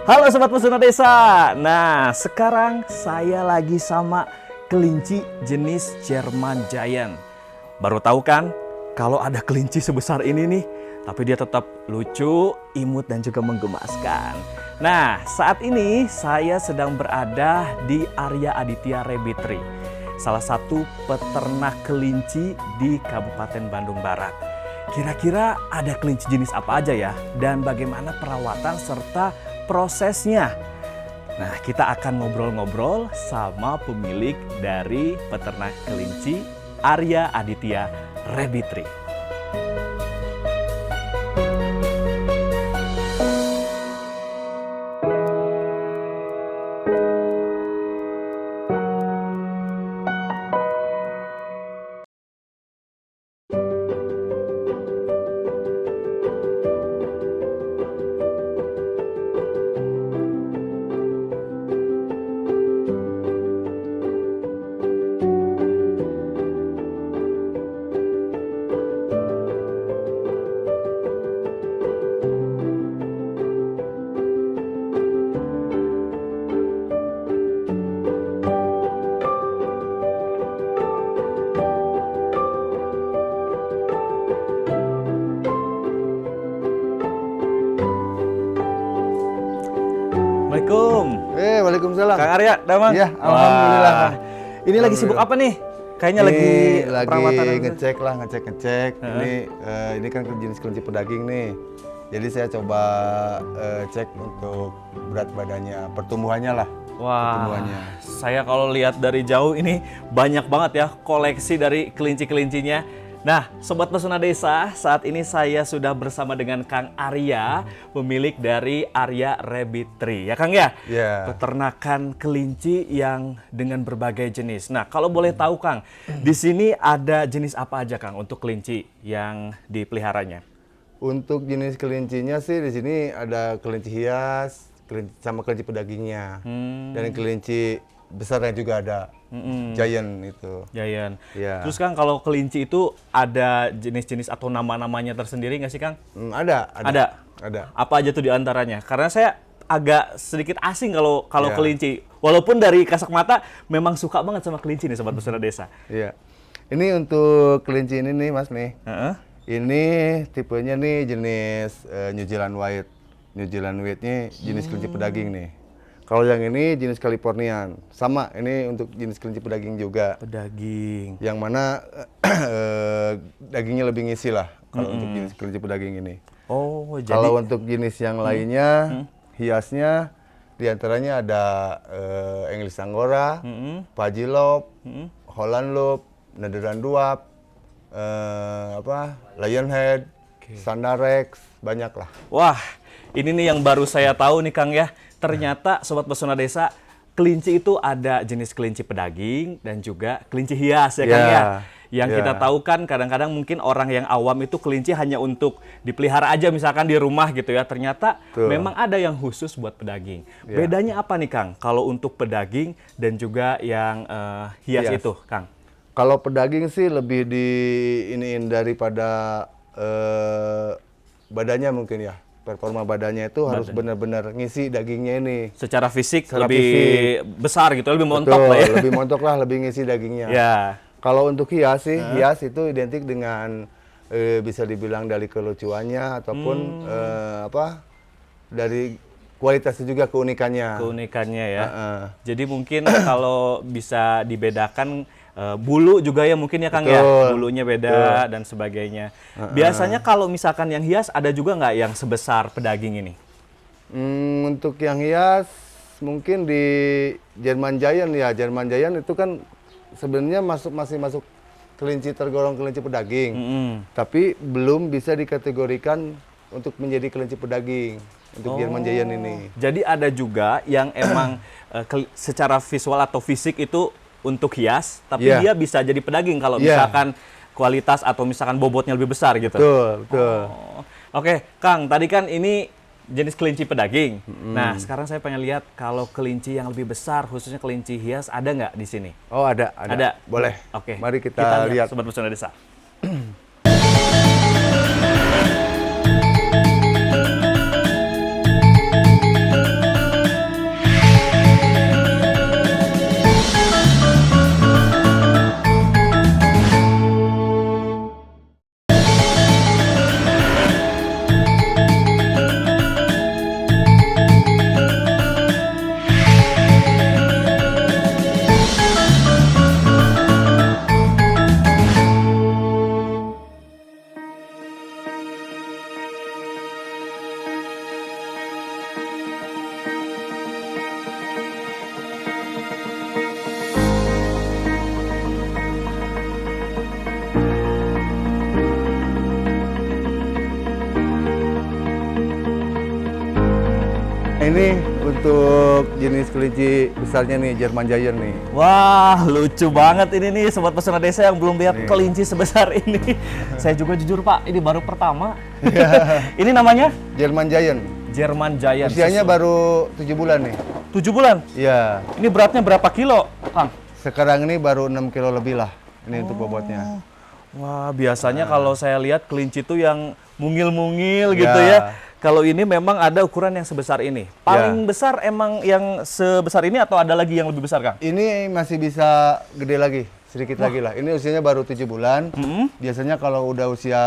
Halo Sobat Pesona Desa. Nah, sekarang saya lagi sama kelinci jenis German Giant. Baru tahu kan kalau ada kelinci sebesar ini nih, tapi dia tetap lucu, imut dan juga menggemaskan. Nah, saat ini saya sedang berada di Arya Aditya Rabbit Tree, salah satu peternak kelinci di Kabupaten Bandung Barat. Kira-kira ada kelinci jenis apa aja ya? Dan bagaimana perawatan serta prosesnya? Nah, kita akan ngobrol-ngobrol sama pemilik dari peternak kelinci Arya Aditya Rabbit Tree. Assalamualaikum. Waalaikumsalam. Kang Arya, Damang. Iya, alhamdulillah. Wah, ini lagi sibuk apa nih? Kayaknya lagi perawatan ngecek. Ini kan jenis kelinci pedaging nih. Jadi saya coba cek untuk berat badannya, pertumbuhannya lah. Wah, saya kalau lihat dari jauh ini banyak banget ya koleksi dari kelinci-kelincinya. Nah, Sobat Pesona Desa, saat ini saya sudah bersama dengan Kang Arya, pemilik dari Arya Rabbit Tree. Ya Kang ya? Iya. Peternakan kelinci yang dengan berbagai jenis. Nah, kalau boleh tahu Kang, di sini ada jenis apa aja Kang untuk kelinci yang dipeliharanya? Untuk jenis kelincinya sih di sini ada kelinci hias, sama kelinci pedagingnya. Dan kelinci besarnya juga ada. Giant itu. Giant. Ya. Terus Kang, kalau kelinci itu ada jenis-jenis atau nama-namanya tersendiri nggak sih Kang? Ada. Apa aja tuh diantaranya? Karena saya agak sedikit asing kalau Ya. kelinci. Walaupun dari kasat mata memang suka banget sama kelinci nih Sobat Pesona Desa. Iya. Ini untuk kelinci ini nih Mas nih. Ini tipenya nih jenis New Zealand White. New Zealand White-nya jenis kelinci pedaging nih. Kalau yang ini jenis Californian, sama ini untuk jenis kelinci pedaging juga. Pedaging. Yang mana dagingnya lebih ngisi lah kalau untuk jenis kelinci pedaging ini. Oh, jadi Kalau untuk jenis yang lainnya, hiasnya diantaranya ada English Angora, Fuzzy Lop, Holland Lop, Netherland Dwarf, Lionhead, Sandarex, banyak lah. wah, ini nih yang baru saya tahu nih Kang ya. Ternyata Sobat Pesona Desa, kelinci itu ada jenis kelinci pedaging dan juga kelinci hias ya Kang ya. Yang kita tahu kan kadang-kadang mungkin orang yang awam itu kelinci hanya untuk dipelihara aja misalkan di rumah gitu ya. Ternyata memang ada yang khusus buat pedaging. Bedanya apa nih Kang kalau untuk pedaging dan juga yang hias itu Kang? Kalau pedaging sih lebih iniin daripada badannya mungkin ya. Performa badannya itu harus benar-benar ngisi dagingnya ini. Secara fisik lebih besar gitu, lebih montok lah ya. Lebih montok lah, lebih ngisi dagingnya. Ya. Kalau untuk hias sih, hias itu identik dengan bisa dibilang dari kelucuannya ataupun dari kualitasnya juga keunikannya. Keunikannya ya. Jadi mungkin kalau bisa dibedakan bulu juga ya mungkin ya Kang ya. Bulunya beda dan sebagainya. Biasanya kalau misalkan yang hias ada juga nggak yang sebesar pedaging ini? Untuk yang hias mungkin di German Giant ya. German Giant itu kan sebenarnya masih masuk kelinci tergolong kelinci pedaging. Tapi belum bisa dikategorikan untuk menjadi kelinci pedaging untuk German Giant ini. Jadi ada juga yang emang secara visual atau fisik itu untuk hias, tapi dia bisa jadi pedaging kalau misalkan kualitas atau misalkan bobotnya lebih besar gitu. Betul. Oke, Kang, tadi kan ini jenis kelinci pedaging. Nah, sekarang saya pengen lihat kalau kelinci yang lebih besar, khususnya kelinci hias, ada nggak di sini? Oh, ada. Boleh. Oke. Mari kita lihat. Sobat Pesona Desa. ini untuk jenis kelinci besarnya nih, German Giant nih. Wah, lucu banget ini nih Sobat Pesona Desa yang belum lihat kelinci sebesar ini. Saya juga jujur Pak, ini baru pertama. Ini namanya? German Giant. German Giant. Usianya baru 7 bulan nih. 7 bulan? Iya. Ini beratnya berapa kilo, Kang? Sekarang ini baru 6 kilo lebih lah. Ini untuk bobotnya. Wah, biasanya kalau saya lihat kelinci itu yang mungil-mungil gitu ya. Kalau ini memang ada ukuran yang sebesar ini. Paling besar emang yang sebesar ini atau ada lagi yang lebih besar, Kang? Ini masih bisa gede lagi, sedikit lagi lah. Ini usianya baru 7 bulan. Biasanya kalau udah usia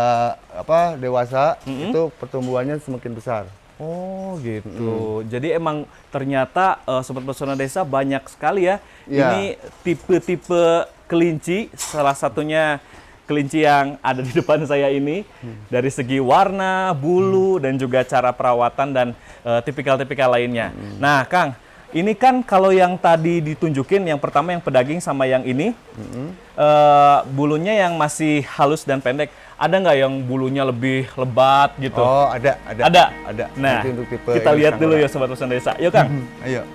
dewasa, itu pertumbuhannya semakin besar. Oh gitu. Jadi emang ternyata Sobat Pesona Desa banyak sekali ya. Ini tipe-tipe kelinci, salah satunya kelinci yang ada di depan saya ini. Dari segi warna, bulu, dan juga cara perawatan dan tipikal-tipikal lainnya. Nah Kang, ini kan kalau yang tadi ditunjukin, yang pertama yang pedaging sama yang ini, bulunya yang masih halus dan pendek. Ada nggak yang bulunya lebih lebat gitu? Oh, ada. Ada. Nah, untuk tipe kita lihat dulu ya Sobat Pesona Desa. Yuk Kang. Ayo.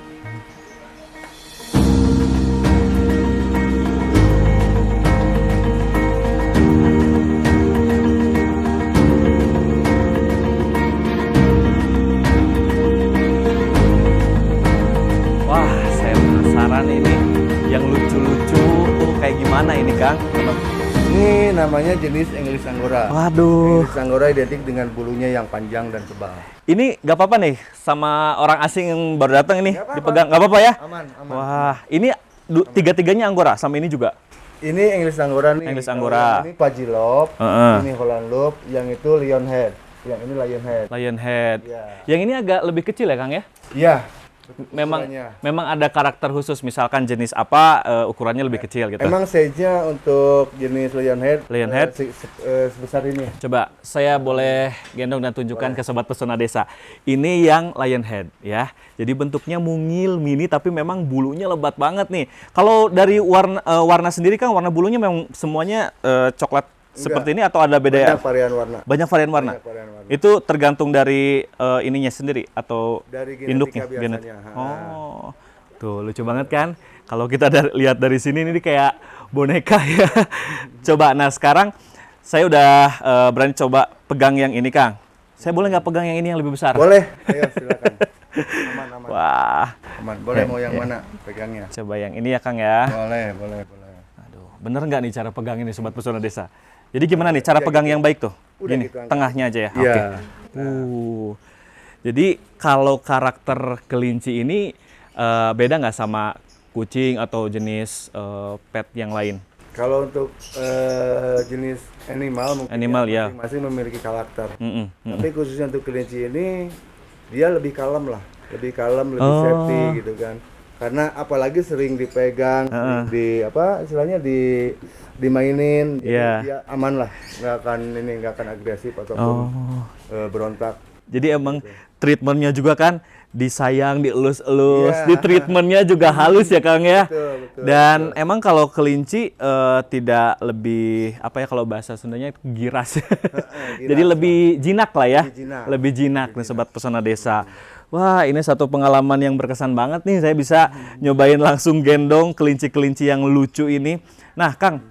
Wah, saya penasaran ini yang lucu-lucu tuh kayak gimana ini Kang? Ini namanya jenis English Angora. Waduh. English Angora identik dengan bulunya yang panjang dan tebal. Ini nggak apa-apa nih sama orang asing yang baru datang ini Nggak apa-apa. dipegang, nggak apa-apa ya? Aman. Wah, ini tiga-tiganya Angora sama ini juga. Ini English Angora nih. English Kalau Angora. yang ini Pagilop, Heeh. ini Holland Loop, yang itu Lionhead. Yang ini Lionhead. Lionhead. Iya. Yang ini agak lebih kecil ya Kang ya? Iya. Memang ada karakter khusus, misalkan jenis apa ukurannya lebih kecil gitu. Emang size-nya untuk jenis Lionhead, sebesar ini. Coba saya boleh gendong dan tunjukkan ke Sobat Pesona Desa. Ini yang Lionhead ya. Jadi bentuknya mungil mini tapi memang bulunya lebat banget nih. Kalau dari warna sendiri Kang, warna bulunya memang semuanya coklat seperti ini atau ada beda? Banyak varian warna. Banyak varian warna. Banyak varian warna. Itu tergantung dari ininya sendiri atau Dari genetika induknya. biasanya. Oh, tuh lucu banget kan? Kalau kita lihat dari sini ini kayak boneka ya. Coba, nah sekarang saya udah berani coba pegang yang ini Kang. Saya boleh nggak pegang yang ini yang lebih besar? Boleh. Ayo silakan. Aman. Wah. Aman. Boleh mau yang mana pegangnya? Coba yang ini ya Kang ya. Boleh. Aduh, bener nggak nih cara pegang ini Sobat Pesona Desa? Jadi gimana nih cara pegang yang baik tuh? Udah Gini, gitu angkat. tengahnya aja ya? Iya. Jadi kalau karakter kelinci ini beda nggak sama kucing atau jenis pet yang lain? Kalau untuk jenis animal mungkin Animal, ya. masing-masing memiliki karakter. Mm-mm. Tapi khususnya untuk kelinci ini dia lebih kalem lah, lebih safety gitu kan. Karena apalagi sering dipegang, sering istilahnya dimainin, jadi dia aman lah, nggak akan agresif ataupun berontak. Jadi emang treatmentnya juga kan disayang, dielus-elus, di treatmentnya juga halus ya Kang ya. Betul. Dan emang kalau kelinci tidak lebih kalau bahasa Sundanya giras. Jadi lebih jinak lah ya. Lebih jinak nih Sobat Pesona Desa. Wah, ini satu pengalaman yang berkesan banget nih. Saya bisa nyobain langsung gendong kelinci-kelinci yang lucu ini. Nah, Kang,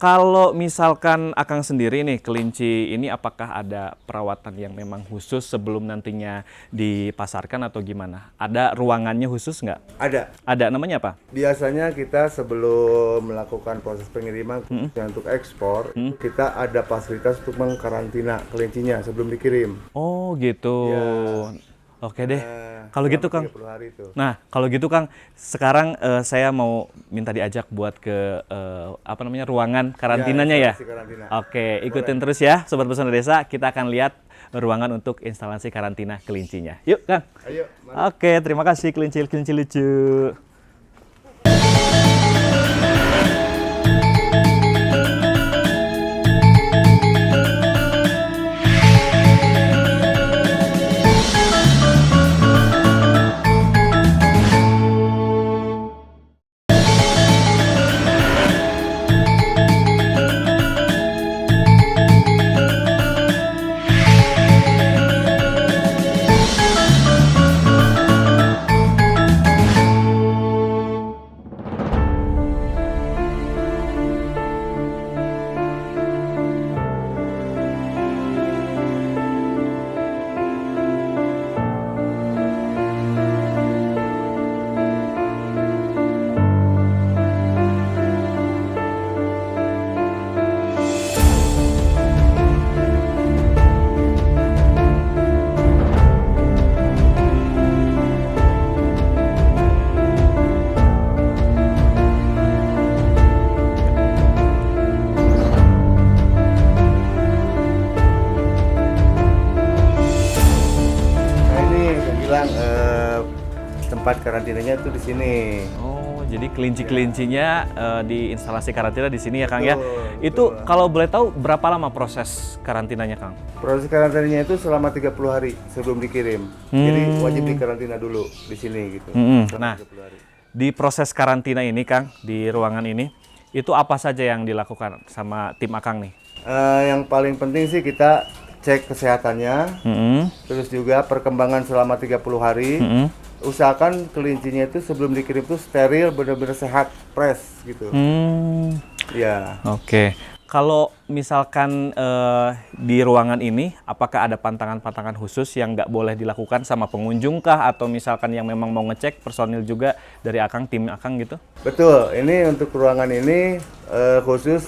kalau misalkan Akang sendiri nih, kelinci ini apakah ada perawatan yang memang khusus sebelum nantinya dipasarkan atau gimana? Ada ruangannya khusus nggak? Ada. Ada, namanya apa? Biasanya kita sebelum melakukan proses pengiriman untuk ekspor, kita ada fasilitas untuk mengkarantina kelincinya sebelum dikirim. Oh gitu. Ya. Oke deh. Kalau gitu Kang. 30 hari itu. Nah, kalau gitu Kang, sekarang saya mau minta diajak buat ke ruangan karantinanya ya. Karantina. Oke, ikutin terus ya Sobat Pesona Desa, kita akan lihat ruangan untuk instalasi karantina kelincinya. Yuk, Kang. Ayo. Oke, terima kasih kelinci lucu. karantinanya itu di sini. Oh, jadi kelinci-kelincinya di instalasi karantina di sini ya, Kang ya. Betul, Itu betul. kalau boleh tahu berapa lama proses karantinanya, Kang? Proses karantinanya itu selama 30 hari sebelum dikirim. Jadi wajib dikarantina dulu di sini gitu. Nah, Selama 30 hari. di proses karantina ini, Kang, di ruangan ini, itu apa saja yang dilakukan sama tim Akang nih? Yang paling penting sih kita cek kesehatannya, terus juga perkembangan selama 30 hari. Usahakan kelincinya itu sebelum dikirim itu steril, benar-benar sehat, fresh gitu. Ya. Oke. Kalau misalkan di ruangan ini, apakah ada pantangan-pantangan khusus yang nggak boleh dilakukan sama pengunjung kah? Atau misalkan yang memang mau ngecek personil juga dari Akang, tim Akang gitu? Betul, ini untuk ruangan ini khusus,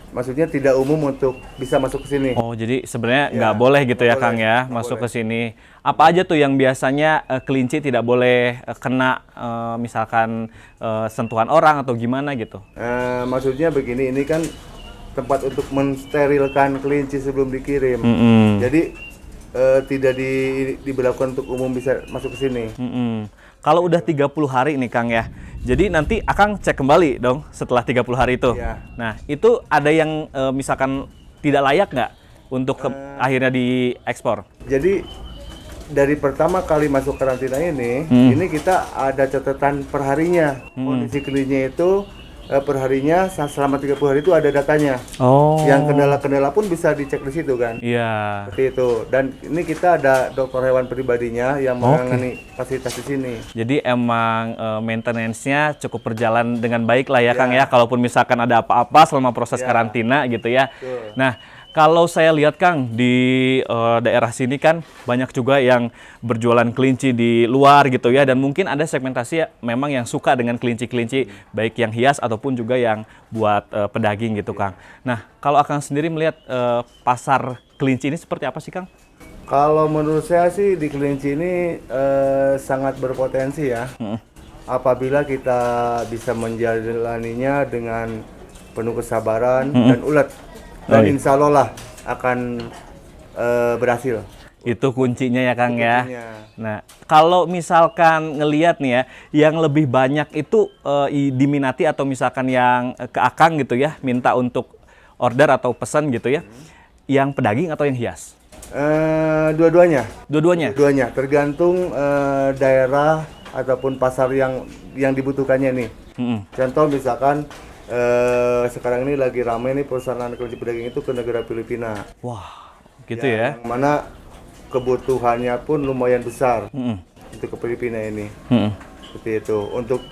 maksudnya tidak umum untuk bisa masuk ke sini. Oh, jadi sebenarnya nggak boleh gitu ya, nggak Kang boleh, ya, nggak masuk boleh. ke sini. Apa aja tuh yang biasanya kelinci tidak boleh kena misalkan sentuhan orang atau gimana gitu? Maksudnya begini, ini kan tempat untuk mensterilkan kelinci sebelum dikirim. Jadi tidak diberlakukan untuk umum bisa masuk ke sini. Kalau udah 30 hari nih, Kang ya. Jadi nanti Akang cek kembali dong setelah 30 hari itu. Iya. Nah, itu ada yang misalkan tidak layak nggak untuk akhirnya diekspor? Jadi dari pertama kali masuk karantina ini kita ada catatan perharinya. Kondisi kelincinya itu perharinya selama 30 hari itu ada datanya. Oh. Yang kendala-kendala pun bisa dicek di situ kan. Iya. Seperti itu. Dan ini kita ada dokter hewan pribadinya yang menangani fasilitas di sini. Jadi emang maintenance-nya cukup berjalan dengan baik lah ya, Kang ya. Kalaupun misalkan ada apa-apa selama proses karantina gitu ya. Betul. Nah, kalau saya lihat, Kang, di daerah sini kan banyak juga yang berjualan kelinci di luar gitu ya, dan mungkin ada segmentasi ya, memang yang suka dengan kelinci-kelinci baik yang hias ataupun juga yang buat pedaging gitu, Kang. Nah, kalau Akang sendiri melihat pasar kelinci ini seperti apa sih, Kang? Kalau menurut saya sih di kelinci ini sangat berpotensi ya. Apabila kita bisa menjalaninya dengan penuh kesabaran dan ulet. Dan insya Allah lah akan berhasil. Itu kuncinya ya, Kang ya. Kuncinya. Nah, kalau misalkan ngelihat nih ya, yang lebih banyak itu diminati atau misalkan yang ke Akang gitu ya, minta untuk order atau pesan gitu ya, yang pedaging atau yang hias? Dua-duanya. Dua-duanya? Dua-duanya, tergantung daerah ataupun pasar yang dibutuhkannya nih. Contoh misalkan sekarang ini lagi ramai nih perusahaan kelinci pedaging itu ke negara Filipina. Wah, gitu ya. Yang mana kebutuhannya pun lumayan besar untuk ke Filipina ini. Seperti itu.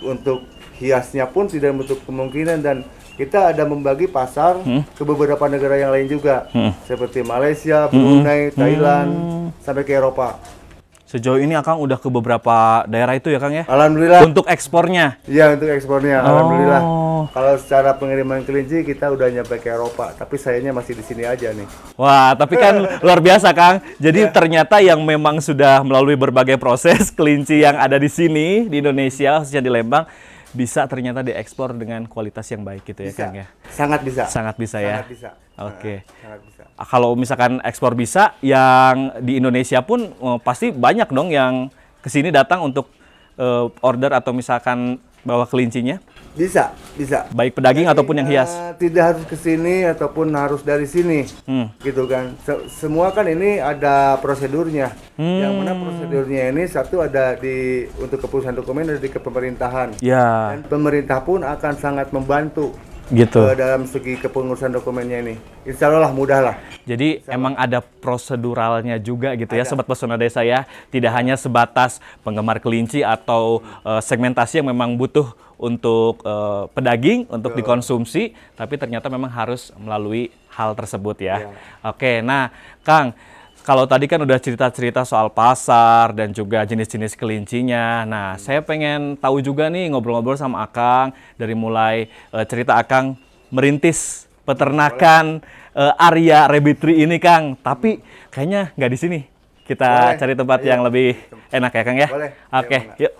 Untuk hiasnya pun tidak menutup kemungkinan, dan kita ada membagi pasar ke beberapa negara yang lain juga, seperti Malaysia, Brunei, Thailand, sampai ke Eropa. Sejauh ini Akang udah ke beberapa daerah itu ya, Kang ya? Alhamdulillah. Untuk ekspornya? Iya, untuk ekspornya. Alhamdulillah. Kalau secara pengiriman kelinci kita udah nyampe ke Eropa, tapi sayangnya masih di sini aja nih. Wah, tapi kan luar biasa, Kang. Jadi ternyata yang memang sudah melalui berbagai proses kelinci yang ada di sini, di Indonesia, khususnya di Lembang, bisa ternyata diekspor dengan kualitas yang baik gitu ya, Bisa. Kang ya? Sangat bisa. Sangat bisa ya? Sangat bisa. Oke. Sangat bisa. Kalau misalkan ekspor bisa, yang di Indonesia pun pasti banyak dong yang kesini datang untuk order atau misalkan bawa kelincinya? Bisa, bisa. Baik pedaging ataupun yang hias? Tidak harus ke sini ataupun harus dari sini, gitu kan. Semua kan ini ada prosedurnya. Yang mana prosedurnya ini satu ada untuk keputusan dokumen ada di kepemerintahan. Ya, Dan pemerintah pun akan sangat membantu gitu. dalam segi kepengurusan dokumennya ini. Insya Allah mudah lah. Jadi emang ada proseduralnya juga gitu ya, Sobat Pesona Desa ya. Tidak hanya sebatas penggemar kelinci atau segmentasi yang memang butuh untuk pedaging, untuk dikonsumsi, tapi ternyata memang harus melalui hal tersebut ya. Oke, nah Kang, kalau tadi kan udah cerita-cerita soal pasar dan juga jenis-jenis kelincinya. Nah, saya pengen tahu juga nih ngobrol-ngobrol sama Akang dari mulai cerita Akang merintis peternakan area rabbitry ini, Kang. Tapi kayaknya nggak di sini. Kita Boleh. cari tempat yang lebih enak ya, Kang ya. Boleh. Oke, Ayo, yuk.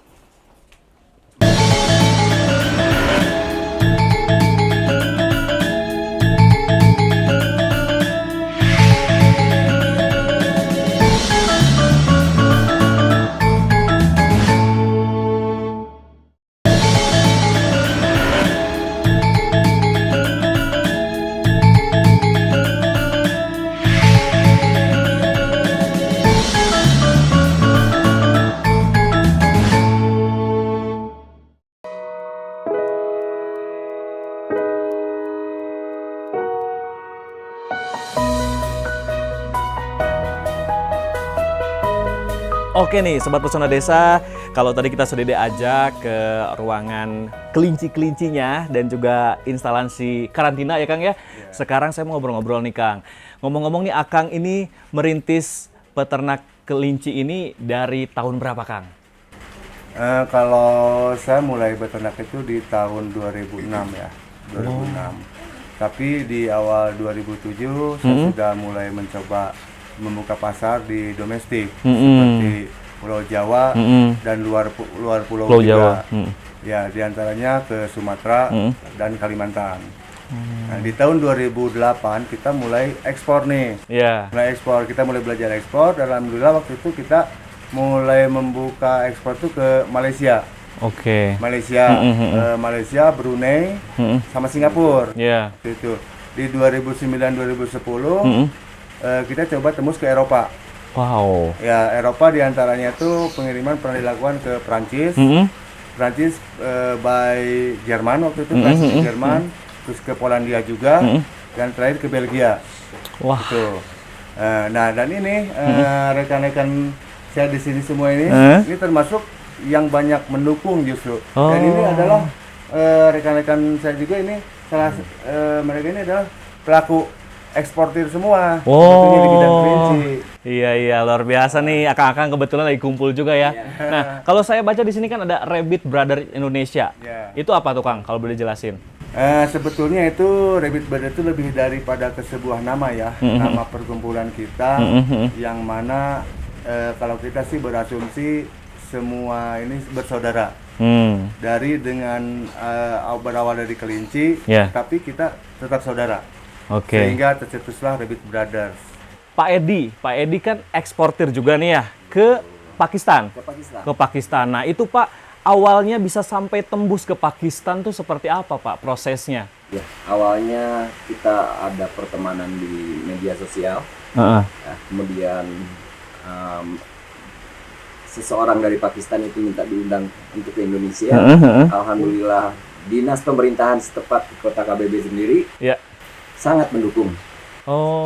Oke nih, Sobat Pesona Desa, kalau tadi kita sudah diajak ke ruangan kelinci-kelincinya dan juga instalasi karantina ya Kang ya. Sekarang saya mau ngobrol-ngobrol nih Kang. Ngomong-ngomong nih, Akang ini merintis peternak kelinci ini dari tahun berapa Kang? Kalau saya mulai beternak itu di tahun 2006 ya, 2006. Tapi di awal 2007 saya sudah mulai mencoba membuka pasar di domestik seperti Pulau Jawa dan luar pulau juga. Jawa. Ya, diantaranya ke Sumatera dan Kalimantan. Nah, di tahun 2008 kita mulai ekspor nih. Iya. Mulai ekspor, kita mulai belajar ekspor. Dan alhamdulillah waktu itu kita mulai membuka ekspor itu ke Malaysia. Oke. Malaysia, Brunei, sama Singapura. Iya. Itu di 2009-2010 kita coba tembus ke Eropa. Wow. Ya, Eropa diantaranya itu pengiriman pernah dilakukan ke Prancis, Prancis by Jerman waktu itu, Prancis Jerman, terus ke Polandia juga, dan terakhir ke Belgia. Wah. Gitu. Nah, dan ini rekan-rekan saya di sini semua ini termasuk yang banyak mendukung justru. Dan ini adalah rekan-rekan saya juga ini mereka ini adalah pelaku eksportir semua, sebetulnya di bidang kelinci. Iya, luar biasa nih, akang-akang kebetulan lagi kumpul juga ya. Nah, kalau saya baca di sini kan ada Rabbit Brother Indonesia. Itu apa tuh Kang, kalau boleh jelasin? Sebetulnya itu Rabbit Brother itu lebih daripada ke sebuah nama ya, nama perkumpulan kita, yang mana kalau kita sih berasumsi semua ini bersaudara. Dari dengan berawal dari kelinci, tapi kita tetap saudara. Sehingga tercetuslah Rabbit Brothers. Pak Edi kan eksportir juga nih ya ke Pakistan. Ke Pakistan. Nah itu Pak, awalnya bisa sampai tembus ke Pakistan tuh seperti apa Pak prosesnya? Ya, awalnya kita ada pertemanan di media sosial. Ya, kemudian seseorang dari Pakistan itu minta diundang untuk ke Indonesia. Alhamdulillah dinas pemerintahan setempat di kota KBB sendiri sangat mendukung,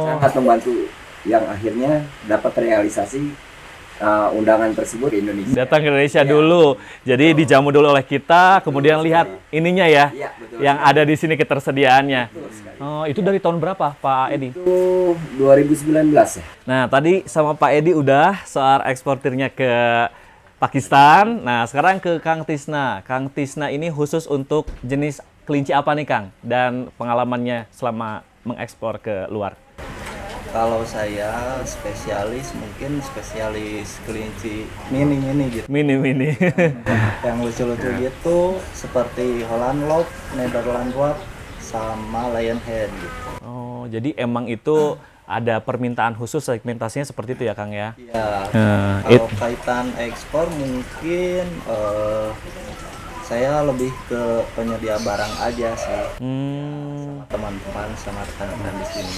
sangat membantu, yang akhirnya dapat realisasi undangan tersebut ke Indonesia. Datang ke Indonesia dulu, jadi dijamu dulu oleh kita, kemudian lihat ininya ya, yang ada di sini ketersediaannya. Itu dari tahun berapa Pak Edi? Itu 2019 ya. Nah tadi sama Pak Edi udah soal eksportirnya ke Pakistan. Nah sekarang ke Kang Tisna. Kang Tisna ini khusus untuk jenis kelinci apa nih Kang? Dan pengalamannya selama mengekspor ke luar? Kalau saya mungkin spesialis kelinci mini gitu. Mini. Yang lucu-lucu gitu seperti Holland Lob, Netherland Dwarf, sama Lionhead gitu. Oh, jadi emang itu ada permintaan khusus segmentasinya seperti itu ya Kang ya? Iya. Kalau kaitan ekspor mungkin saya lebih ke penyedia barang aja sih. Sama teman-teman, sama rekan-rekan di sini.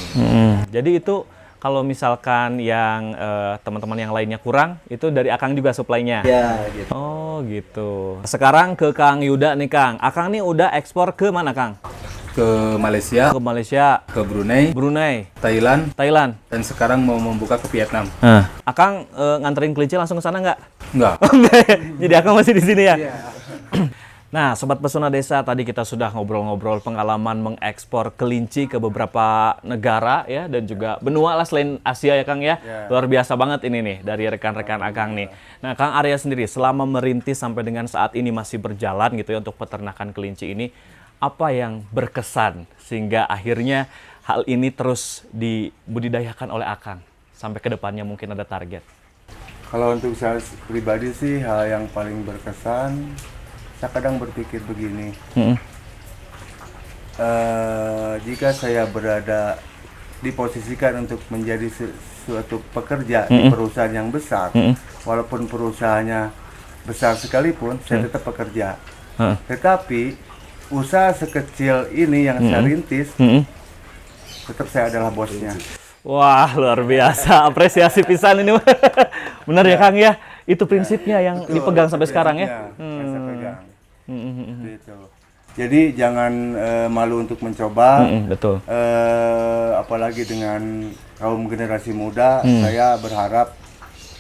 Jadi itu kalau misalkan yang teman-teman yang lainnya kurang, itu dari Akang juga suplainya? Iya, gitu. Oh gitu. Sekarang ke Kang Yuda nih Kang. Akang nih udah ekspor ke mana Kang? Ke Malaysia, ke Brunei, Thailand, dan sekarang mau membuka ke Vietnam. Akang nganterin kelinci langsung ke sana nggak? Enggak. Jadi Akang masih di sini ya? Nah, Sobat Pesona Desa, tadi kita sudah ngobrol-ngobrol pengalaman mengekspor kelinci ke beberapa negara ya, dan juga benua lah selain Asia ya Kang ya. Luar biasa banget ini nih dari rekan-rekan Akang nih. Nah, Kang Arya sendiri selama merintis sampai dengan saat ini masih berjalan gitu ya untuk peternakan kelinci ini, apa yang berkesan sehingga akhirnya hal ini terus dibudidayakan oleh Akang sampai ke depannya mungkin ada target? Kalau untuk saya pribadi sih hal yang paling berkesan, saya kadang berpikir begini, jika saya berada diposisikan untuk menjadi suatu pekerja di perusahaan yang besar, walaupun perusahaannya besar sekalipun, saya tetap pekerja. Tetapi usaha sekecil ini yang saya rintis, tetap saya adalah bosnya. Wah, luar biasa. Apresiasi pisan ini. Benar ya Kang ya? Itu prinsipnya yang dipegang sampai sekarang ya? Saya pegang. Gitu. Jadi jangan malu untuk mencoba. Betul. Apalagi dengan kaum generasi muda, saya berharap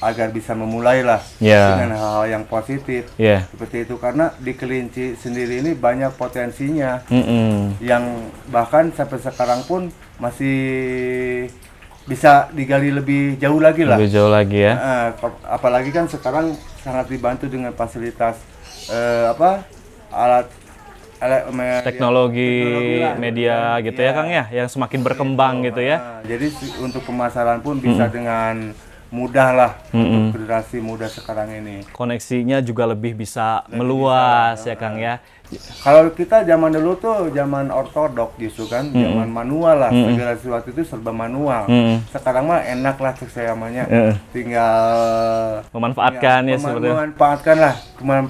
agar bisa memulailah Yeah. dengan hal-hal yang positif. Yeah. Seperti itu, karena di kelinci sendiri ini banyak potensinya Mm-mm. yang bahkan sampai sekarang pun masih bisa digali lebih jauh lagi lah. Lebih jauh lagi ya. Apalagi kan sekarang sangat dibantu dengan fasilitas alat Teknologi lah. media gitu ya Kang ya, yang semakin berkembang gitu ya. Jadi untuk pemasaran pun bisa dengan mudah lah untuk generasi muda sekarang ini. Koneksinya juga lebih bisa meluas ya Kang ya. Kalau kita zaman dulu tuh zaman ortodok justru kan, zaman manual lah, segala sesuatu itu serba manual. Sekarang mah enak lah cek saya namanya, tinggal Memanfaatkan ya seperti itu. memanfaatkan lah,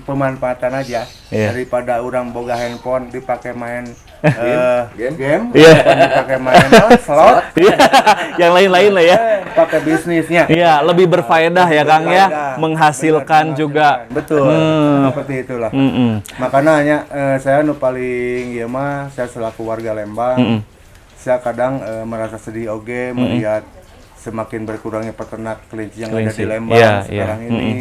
pemanfaatan aja. Iya. Daripada orang boga handphone dipakai main game, Iya. dipakai main slot, Yang lain-lain lah ya. pakai bisnisnya. Iya, lebih berfaedah ya Kang ya, Berfaedah. menghasilkan Benar, juga. betul, seperti itulah. Makanya hanya saya nu paling ya mah, saya selaku warga Lembang, saya kadang merasa sedih oge melihat semakin berkurangnya peternak kelinci yang ada di Lembang Iya, sekarang iya. ini,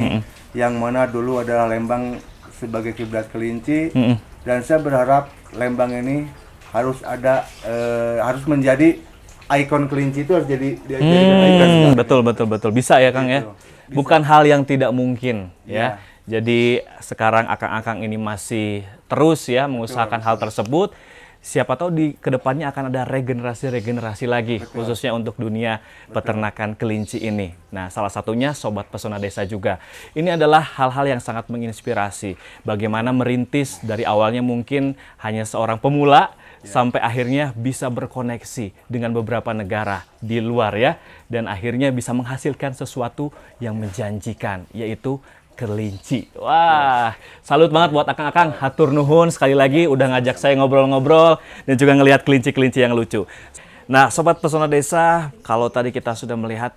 yang mana dulu adalah Lembang sebagai kiblat kelinci, dan saya berharap Lembang ini harus ada harus menjadi ikon kelinci, itu harus jadi ikon. Betul. Bisa ya Kang ya. Gitu. Bukan hal yang tidak mungkin ya. Iya. Jadi sekarang akang-akang ini masih terus ya mengusahakan hal tersebut. Siapa tahu di kedepannya akan ada regenerasi lagi, khususnya untuk dunia peternakan kelinci ini. Nah, salah satunya Sobat Pesona Desa juga. Ini adalah hal-hal yang sangat menginspirasi. Bagaimana merintis dari awalnya mungkin hanya seorang pemula, sampai akhirnya bisa berkoneksi dengan beberapa negara di luar ya. Dan akhirnya bisa menghasilkan sesuatu yang menjanjikan, yaitu kelinci. Wah, salut banget buat akang-akang. Hatur nuhun sekali lagi udah ngajak saya ngobrol-ngobrol dan juga ngelihat kelinci-kelinci yang lucu. Nah, Sobat Pesona Desa, kalau tadi kita sudah melihat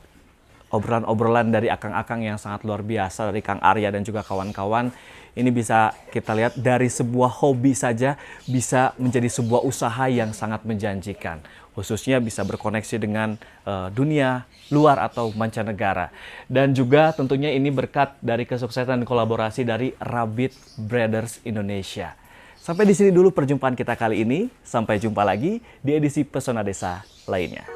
obrolan-obrolan dari akang-akang yang sangat luar biasa dari Kang Arya dan juga kawan-kawan, ini bisa kita lihat dari sebuah hobi saja bisa menjadi sebuah usaha yang sangat menjanjikan. Khususnya bisa berkoneksi dengan dunia luar atau mancanegara. Dan juga tentunya ini berkat dari kesuksesan dan kolaborasi dari Rabbit Breeders Indonesia. Sampai di sini dulu perjumpaan kita kali ini. Sampai jumpa lagi di edisi Pesona Desa lainnya.